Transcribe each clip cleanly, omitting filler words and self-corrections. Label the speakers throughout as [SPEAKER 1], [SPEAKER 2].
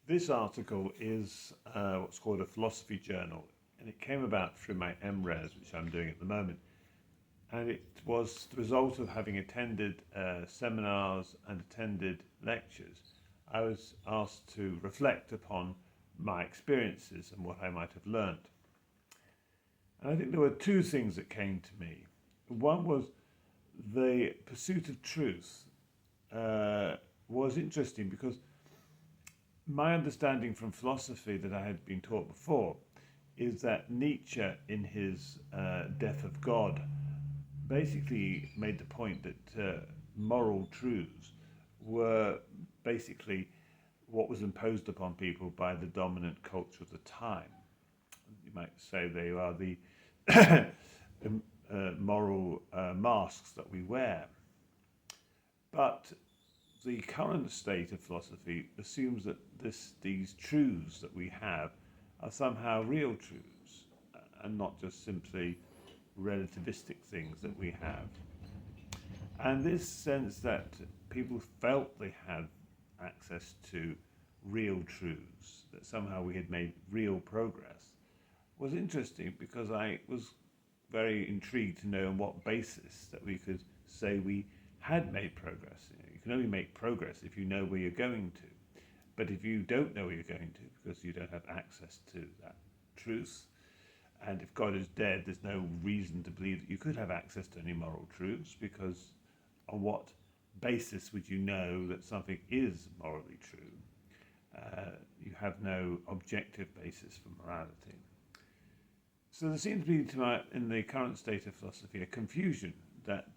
[SPEAKER 1] This article is what's called a philosophy journal, and it came about through my MRes, which I'm doing at the moment. And it was the result of having attended seminars and attended lectures. I was asked to reflect upon my experiences and what I might have learnt. And I think there were two things that came to me. One was the pursuit of truth was interesting because my understanding from philosophy that I had been taught before is that Nietzsche, in his Death of God, basically made the point that moral truths were basically what was imposed upon people by the dominant culture of the time. You might say they are the moral masks that we wear. But the current state of philosophy assumes that these truths that we have are somehow real truths and not just simply relativistic things that we have. And this sense that people felt they had access to real truths, that somehow we had made real progress, was interesting because I was very intrigued to know on what basis that we could say we had made progress. You can only make progress if you know where you're going to. But if you don't know where you're going to because you don't have access to that truth, and if God is dead, there's no reason to believe that you could have access to any moral truths, because on what basis would you know that something is morally true? You have no objective basis for morality. So there seems to be, in the current state of philosophy, a confusion that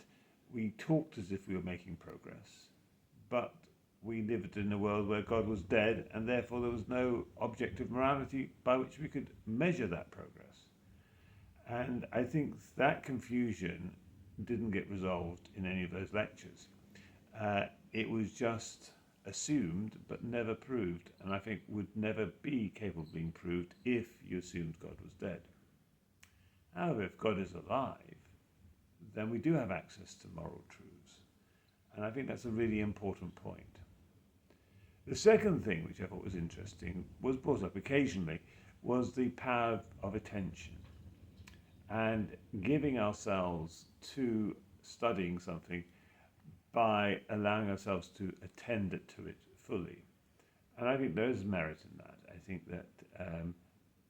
[SPEAKER 1] we talked as if we were making progress, but we lived in a world where God was dead, and therefore there was no objective morality by which we could measure that progress. And I think that confusion didn't get resolved in any of those lectures. It was just assumed but never proved, and I think would never be capable of being proved if you assumed God was dead. However, if God is alive, then we do have access to moral truths. And I think that's a really important point. The second thing, which I thought was interesting, was brought up occasionally, was the power of attention and giving ourselves to studying something by allowing ourselves to attend to it fully. And I think there is merit in that. I think that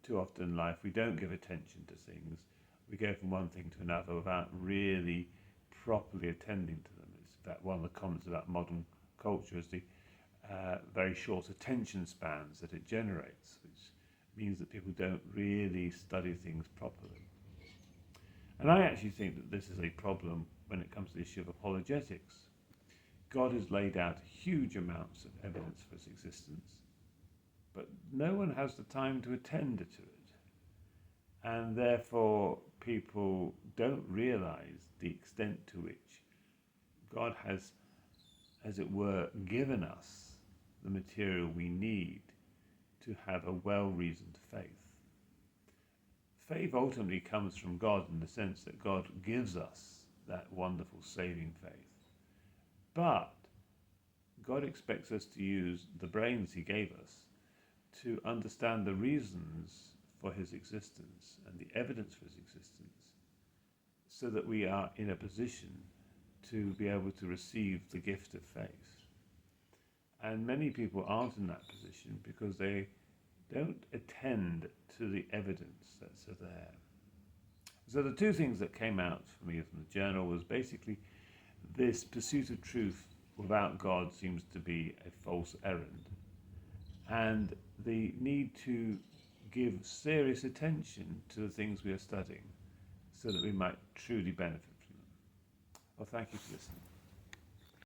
[SPEAKER 1] too often in life we don't give attention to things. We go from one thing to another without really properly attending to them. It's in fact one of the comments about modern culture is the very short attention spans that it generates, which means that people don't really study things properly. And I actually think that this is a problem when it comes to the issue of apologetics. God has laid out huge amounts of evidence for his existence, but no one has the time to attend to it. And therefore, people don't realize the extent to which God has, as it were, given us the material we need to have a well-reasoned faith. Faith ultimately comes from God in the sense that God gives us that wonderful saving faith. But God expects us to use the brains he gave us to understand the reasons for his existence and the evidence for his existence, so that we are in a position to be able to receive the gift of faith. And many people aren't in that position because they don't attend to the evidence that's there. So the two things that came out for me from the journal was basically this pursuit of truth without God seems to be a false errand, and the need to give serious attention to the things we are studying so that we might truly benefit from them. Well, thank you for listening.